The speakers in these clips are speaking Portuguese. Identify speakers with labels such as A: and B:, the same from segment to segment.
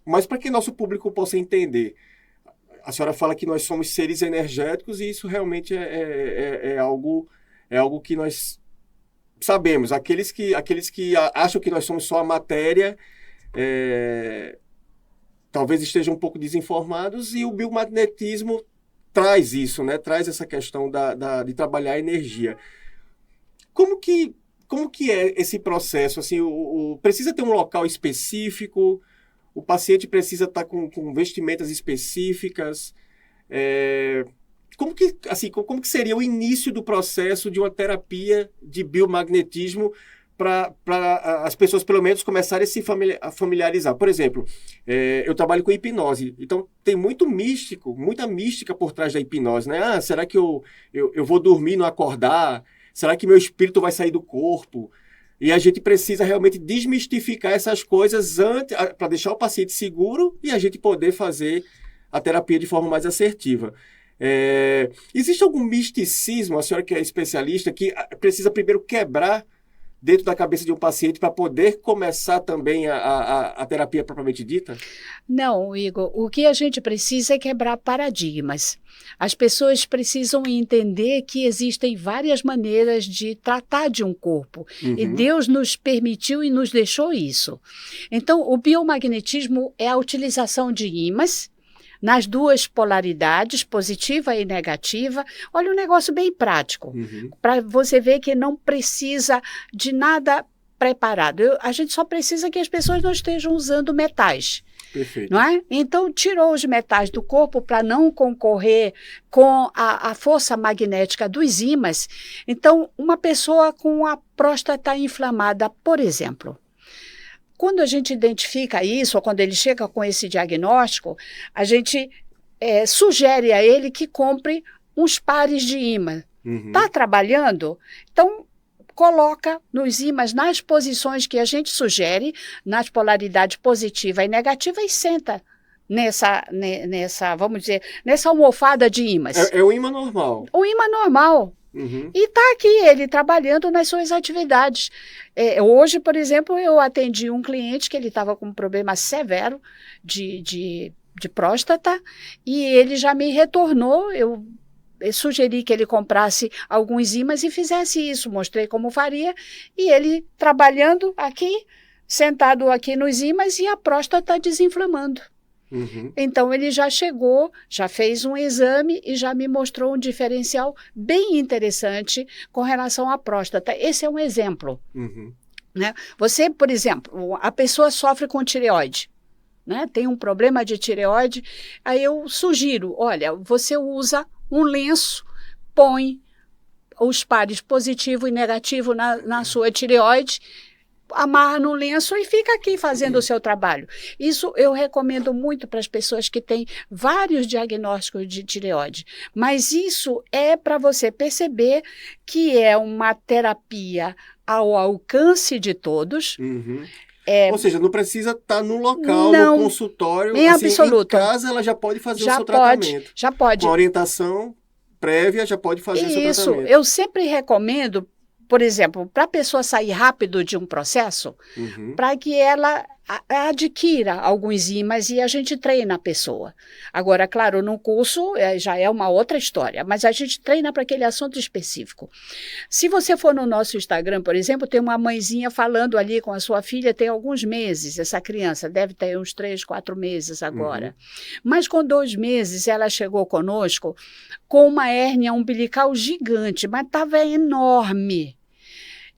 A: Mas para que nosso público possa entender, a senhora fala que nós somos seres energéticos e isso realmente é algo que nós sabemos. Aqueles que acham que nós somos só a matéria, talvez estejam um pouco desinformados, e o biomagnetismo traz isso, né? Traz essa questão de trabalhar a energia. Como que é esse processo? Assim, precisa ter um local específico? O paciente precisa estar com vestimentas específicas? Como que seria o início do processo de uma terapia de biomagnetismo para as pessoas, pelo menos, começarem a familiarizar? Por exemplo, eu trabalho com hipnose, então tem muita mística por trás da hipnose, né? Ah, será que eu vou dormir e não acordar? Será que meu espírito vai sair do corpo? E a gente precisa realmente desmistificar essas coisas para deixar o paciente seguro e a gente poder fazer a terapia de forma mais assertiva. Existe algum misticismo, a senhora que é especialista, que precisa primeiro quebrar dentro da cabeça de um paciente para poder começar também a terapia propriamente dita?
B: Não, Igor, o que a gente precisa é quebrar paradigmas. As pessoas precisam entender que existem várias maneiras de tratar de um corpo. E Deus nos permitiu e nos deixou isso. Então, o biomagnetismo é a utilização de ímãs nas duas polaridades, positiva e negativa. Olha, um negócio bem prático, para você ver que não precisa de nada preparado. A gente só precisa que as pessoas não estejam usando metais.
A: Perfeito.
B: Não é? Então, tirou os metais do corpo para não concorrer com a força magnética dos ímãs. Então, uma pessoa com a próstata inflamada, por exemplo, quando a gente identifica isso, ou quando ele chega com esse diagnóstico, a gente sugere a ele que compre uns pares de ímã. Está trabalhando? Então, coloca nos ímãs nas posições que a gente sugere, nas polaridades positiva e negativa, e senta nessa, vamos dizer, nessa almofada de ímãs.
A: É o ímã normal.
B: O ímã normal. E está aqui ele trabalhando nas suas atividades. Hoje, por exemplo, eu atendi um cliente que ele estava com um problema severo de próstata e ele já me retornou. Eu sugeri que ele comprasse alguns ímãs e fizesse isso. Mostrei como faria e ele trabalhando aqui, sentado aqui nos ímãs e a próstata desinflamando. Então, ele já chegou, já fez um exame e já me mostrou um diferencial bem interessante com relação à próstata. Esse é um exemplo. Né? Você, por exemplo, a pessoa sofre com tireoide, né? Tem um problema de tireoide, aí eu sugiro, olha, você usa um lenço, põe os pares positivo e negativo na sua tireoide, amarra no lenço e fica aqui fazendo o seu trabalho. Isso eu recomendo muito para as pessoas que têm vários diagnósticos de tireoide. Mas isso é para você perceber que é uma terapia ao alcance de todos.
A: Ou seja, não precisa estar no local, no consultório.
B: Em absoluto.
A: Em casa ela já pode fazer o seu tratamento.
B: Já pode.
A: Com orientação prévia já pode fazer o seu tratamento.
B: Isso, eu sempre recomendo, por exemplo, para a pessoa sair rápido de um processo, para que ela adquira alguns ímãs e a gente treina a pessoa. Agora, claro, no curso já é uma outra história, mas a gente treina para aquele assunto específico. Se você for no nosso Instagram, por exemplo, tem uma mãezinha falando ali com a sua filha, tem alguns meses, essa criança deve ter uns 3, 4 meses agora. Mas com 2 meses ela chegou conosco com uma hérnia umbilical gigante, mas estava enorme.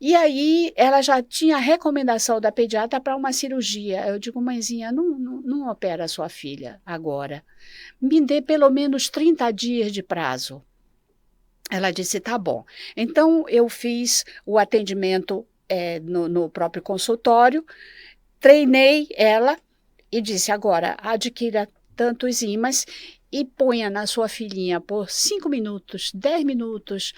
B: E aí ela já tinha a recomendação da pediatra para uma cirurgia. Eu digo, mãezinha, não opera a sua filha agora. Me dê pelo menos 30 dias de prazo. Ela disse, tá bom. Então eu fiz o atendimento no próprio consultório, treinei ela e disse, agora adquira tantos ímãs e ponha na sua filhinha por 5 minutos, 10 minutos,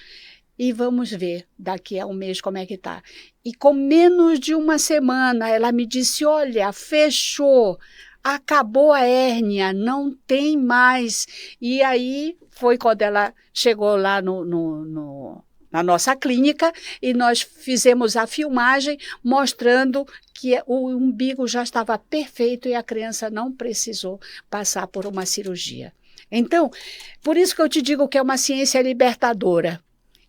B: e vamos ver daqui a um mês como é que está. E com menos de uma semana, ela me disse, olha, fechou, acabou a hérnia, não tem mais. E aí foi quando ela chegou lá no na nossa clínica e nós fizemos a filmagem mostrando que o umbigo já estava perfeito e a criança não precisou passar por uma cirurgia. Então, por isso que eu te digo que é uma ciência libertadora.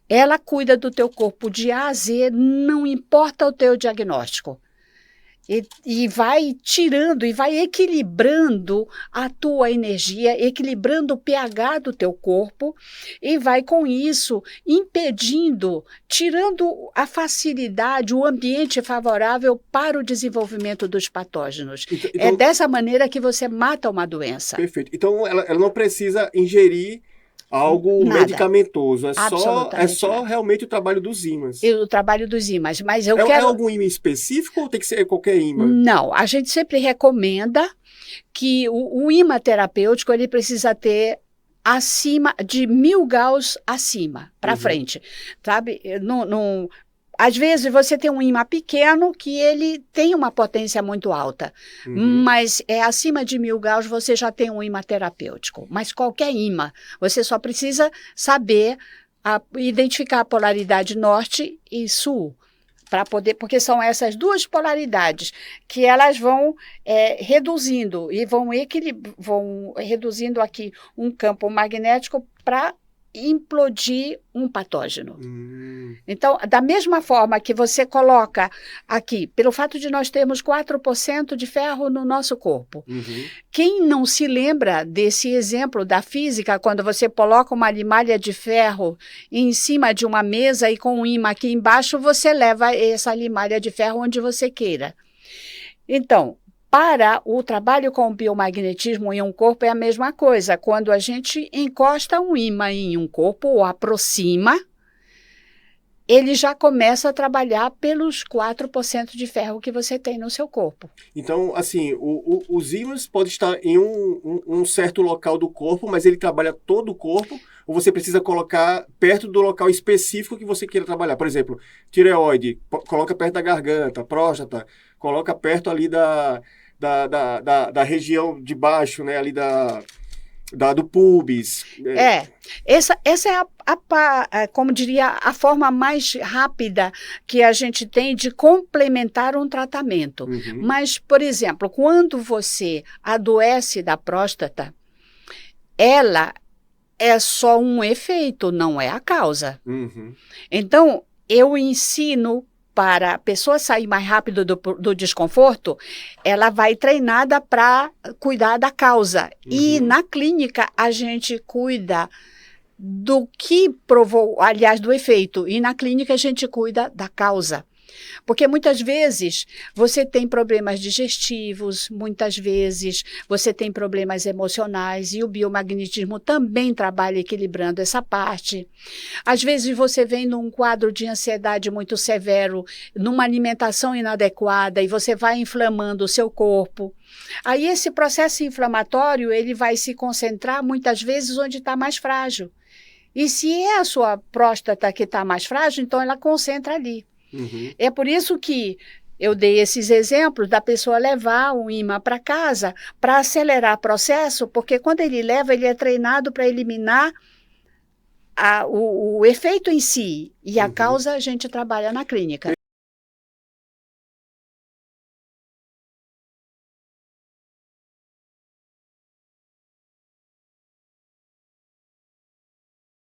B: Ela cuida do teu corpo de A a Z, não importa o teu diagnóstico. E vai tirando e vai equilibrando a tua energia, equilibrando o pH do teu corpo e vai com isso impedindo, tirando a facilidade, o ambiente favorável para o desenvolvimento dos patógenos. Então, é dessa maneira que você mata uma doença.
A: Perfeito. Então ela não precisa ingerir algo medicamentoso, é só realmente o trabalho dos ímãs.
B: O trabalho dos ímãs, mas eu
A: quero... É
B: algum
A: ímã específico ou tem que ser qualquer ímã?
B: Não, a gente sempre recomenda que o ímã terapêutico ele precisa ter acima de 1000 Gauss acima, para frente, sabe? Às vezes você tem um ímã pequeno que ele tem uma potência muito alta, mas acima de 1000 Gauss você já tem um ímã terapêutico. Mas qualquer ímã, você só precisa saber identificar a polaridade norte e sul, para poder, porque são essas duas polaridades que elas vão reduzindo e vão reduzindo aqui um campo magnético para implodir um patógeno. Então, da mesma forma que você coloca aqui, pelo fato de nós termos 4% de ferro no nosso corpo, quem não se lembra desse exemplo da física, quando você coloca uma limalha de ferro em cima de uma mesa e com um ímã aqui embaixo, você leva essa limalha de ferro onde você queira. Então, para o trabalho com o biomagnetismo em um corpo é a mesma coisa. Quando a gente encosta um ímã em um corpo ou aproxima, ele já começa a trabalhar pelos 4% de ferro que você tem no seu corpo.
A: Então, assim, os ímãs podem estar em um certo local do corpo, mas ele trabalha todo o corpo, ou você precisa colocar perto do local específico que você queira trabalhar. Por exemplo, tireoide, coloca perto da garganta, próstata, coloca perto ali da região de baixo, né, ali do pubis.
B: Essa é como diria, a forma mais rápida que a gente tem de complementar um tratamento. Mas, por exemplo, quando você adoece da próstata, ela é só um efeito, não é a causa. Então, eu ensino para a pessoa sair mais rápido do desconforto, ela vai treinada para cuidar da causa. E na clínica a gente cuida do que provou, aliás, do efeito. E na clínica a gente cuida da causa. Porque muitas vezes você tem problemas digestivos, muitas vezes você tem problemas emocionais e o biomagnetismo também trabalha equilibrando essa parte. Às vezes você vem num quadro de ansiedade muito severo, numa alimentação inadequada e você vai inflamando o seu corpo. Aí esse processo inflamatório ele vai se concentrar muitas vezes onde está mais frágil. E se é a sua próstata que está mais frágil, então ela concentra ali. É por isso que eu dei esses exemplos da pessoa levar um ímã para casa para acelerar o processo, porque quando ele leva, ele é treinado para eliminar o efeito em si. E a causa a gente trabalha na clínica.